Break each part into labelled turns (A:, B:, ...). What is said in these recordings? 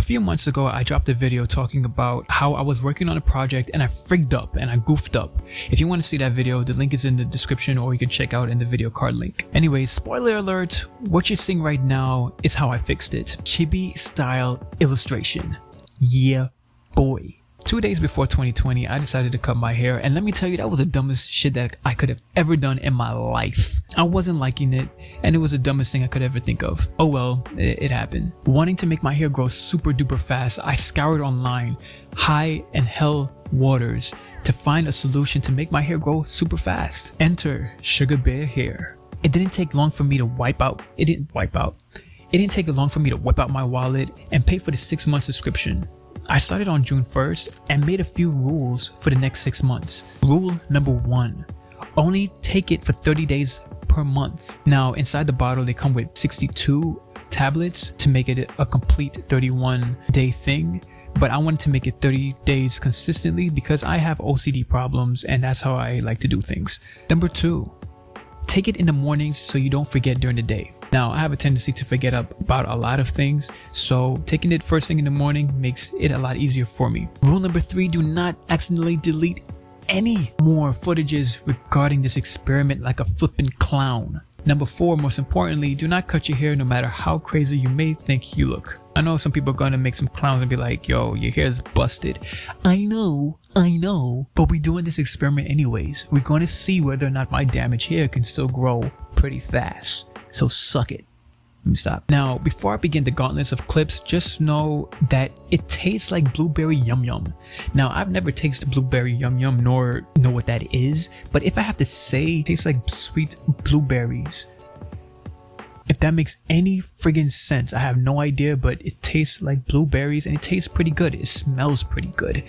A: few months ago, I dropped a video talking about how I was working on a project and I frigged up and I goofed up. If you want to see that video, the link is in the description or you can check out in the video card link. Anyways, spoiler alert, what you're seeing right now is how I fixed it. Chibi style illustration. Yeah, boy. 2 days before 2020, I decided to cut my hair, and let me tell you, that was the dumbest shit that I could have ever done in my life. I wasn't liking it, and it was the dumbest thing I could ever think of. Oh well, it happened. Wanting to make my hair grow super duper fast, I scoured online, high and hell waters, to find a solution to make my hair grow super fast. Enter SugarBearHair. It didn't take long for me to It didn't take long for me to whip out my wallet and pay for the 6-month subscription. I started on June 1st and made a few rules for the next 6 months. Rule number 1, only take it for 30 days per month. Now inside the bottle they come with 62 tablets to make it a complete 31-day thing, but I wanted to make it 30 days consistently because I have OCD problems and that's how I like to do things. Number 2, take it in the mornings so you don't forget during the day. Now, I have a tendency to forget about a lot of things, so taking it first thing in the morning makes it a lot easier for me. Rule number 3, do not accidentally delete any more footages regarding this experiment like a flippin' clown. Number 4, most importantly, do not cut your hair no matter how crazy you may think you look. I know some people are gonna make some clowns and be like, yo, your hair is busted. I know, but we're doing this experiment anyways. We're gonna see whether or not my damaged hair can still grow pretty fast. So suck it. Let me stop. Now, before I begin the gauntlets of clips, just know that it tastes like blueberry yum yum. Now, I've never tasted blueberry yum yum nor know what that is, but if I have to say, it tastes like sweet blueberries. If that makes any friggin' sense, I have no idea, but it tastes like blueberries and it tastes pretty good. It smells pretty good.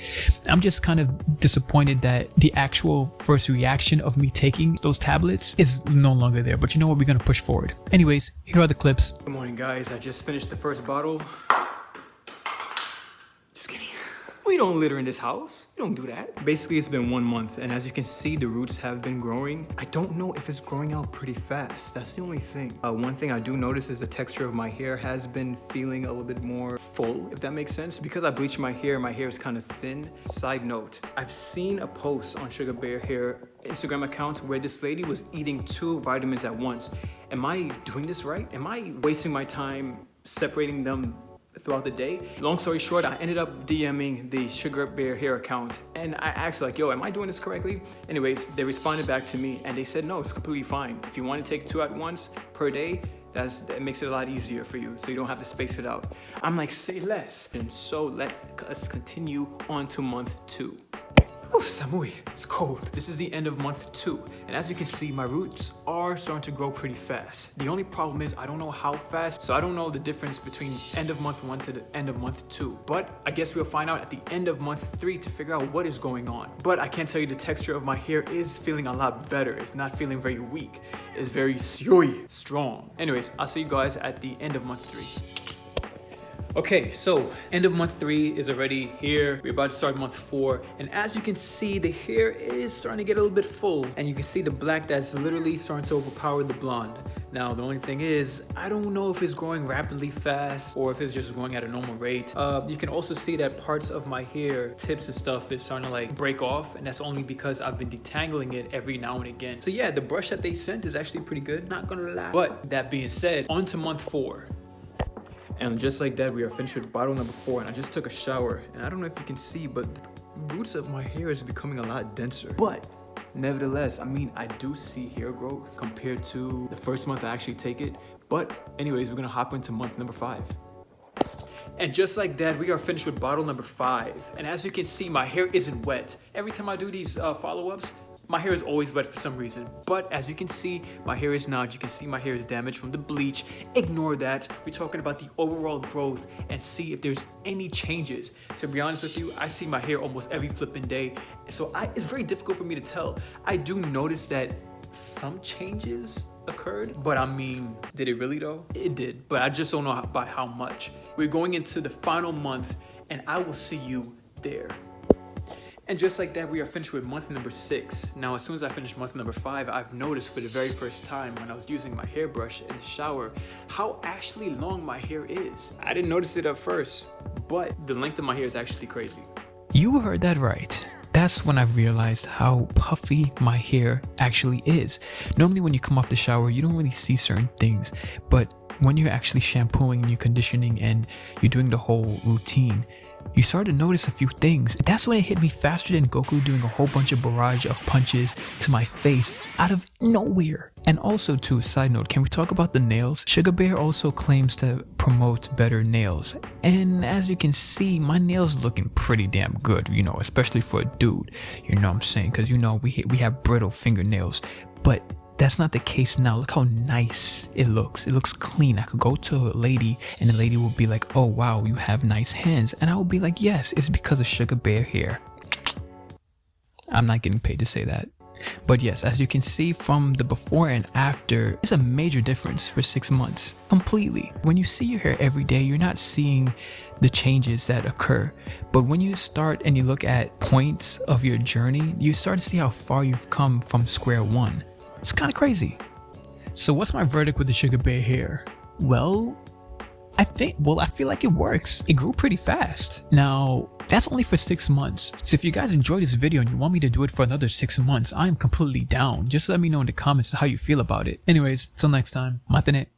A: I'm just kind of disappointed that the actual first reaction of me taking those tablets is no longer there, but you know what, we're gonna push forward. Anyways, here are the clips. Good morning guys, I just finished the first bottle. Just kidding. We don't litter in this house. We don't do that. Basically, it's been 1 month, and as you can see, the roots have been growing. I don't know if it's growing out pretty fast. That's the only thing. One thing I do notice is the texture of my hair has been feeling a little bit more full, if that makes sense. Because I bleached my hair is kind of thin. Side note, I've seen a post on SugarBearHair Instagram account where this lady was eating 2 vitamins at once. Am I doing this right? Am I wasting my time separating them throughout the day? Long story short, I ended up DMing the SugarBearHair account and I asked like, yo, am I doing this correctly? Anyways, they responded back to me and they said, no, it's completely fine. If you want to take 2 at once per day, that makes it a lot easier for you, so you don't have to space it out. I'm like, say less. And so let us continue on to month 2. Oh, Samui, it's cold. This is the end of month 2, and as you can see, my roots are starting to grow pretty fast. The only problem is I don't know how fast, so I don't know the difference between end of month 1 to the end of month 2. But I guess we'll find out at the end of month 3 to figure out what is going on. But I can tell you the texture of my hair is feeling a lot better. It's not feeling very weak. It's very strong. Anyways, I'll see you guys at the end of month 3. Okay, so end of month 3 is already here. We're about to start month 4. And as you can see, the hair is starting to get a little bit full. And you can see the black that's literally starting to overpower the blonde. Now, the only thing is, I don't know if it's growing rapidly fast or if it's just growing at a normal rate. You can also see that parts of my hair, tips and stuff, is starting to like break off. And that's only because I've been detangling it every now and again. So yeah, the brush that they sent is actually pretty good, not gonna lie. But that being said, on to month 4. And just like that, we are finished with bottle number 4. And I just took a shower. And I don't know if you can see, but the roots of my hair is becoming a lot denser. But nevertheless, I mean, I do see hair growth compared to the first month I actually take it. But anyways, we're gonna hop into month number 5. And just like that, we are finished with bottle number 5. And as you can see, my hair isn't wet. Every time I do these follow-ups, my hair is always wet for some reason. But as you can see, my hair is not. You can see my hair is damaged from the bleach. Ignore that. We're talking about the overall growth and see if there's any changes. To be honest with you, I see my hair almost every flipping day. So it's very difficult for me to tell. I do notice that some changes occurred, but I mean, did it really though? It did, but I just don't know by how much. We're going into the final month and I will see you there. And just like that, we are finished with month number 6. Now, as soon as I finished month number 5, I've noticed for the very first time when I was using my hairbrush in the shower, how actually long my hair is. I didn't notice it at first, but the length of my hair is actually crazy.
B: You heard that right. That's when I realized how puffy my hair actually is. Normally when you come off the shower, you don't really see certain things, but when you're actually shampooing and you're conditioning and you're doing the whole routine, you start to notice a few things. That's when it hit me faster than Goku doing a whole bunch of barrage of punches to my face out of nowhere. And also, to a side note, can we talk about the nails? SugarBear also claims to promote better nails. And as you can see, my nails looking pretty damn good, you know, especially for a dude. You know what I'm saying? Because, you know, we have brittle fingernails. But that's not the case now. Look how nice it looks. It looks clean. I could go to a lady and the lady will be like, oh wow, you have nice hands. And I will be like, yes, it's because of SugarBearHair. I'm not getting paid to say that. But yes, as you can see from the before and after, it's a major difference for 6 months. Completely. When you see your hair every day, you're not seeing the changes that occur. But when you start and you look at points of your journey, you start to see how far you've come from square one. It's kind of crazy. So what's my verdict with the SugarBearHair? Well, I feel like it works. It grew pretty fast. Now, that's only for 6 months. So if you guys enjoyed this video and you want me to do it for another 6 months, I'm completely down. Just let me know in the comments how you feel about it. Anyways, till next time, matinee.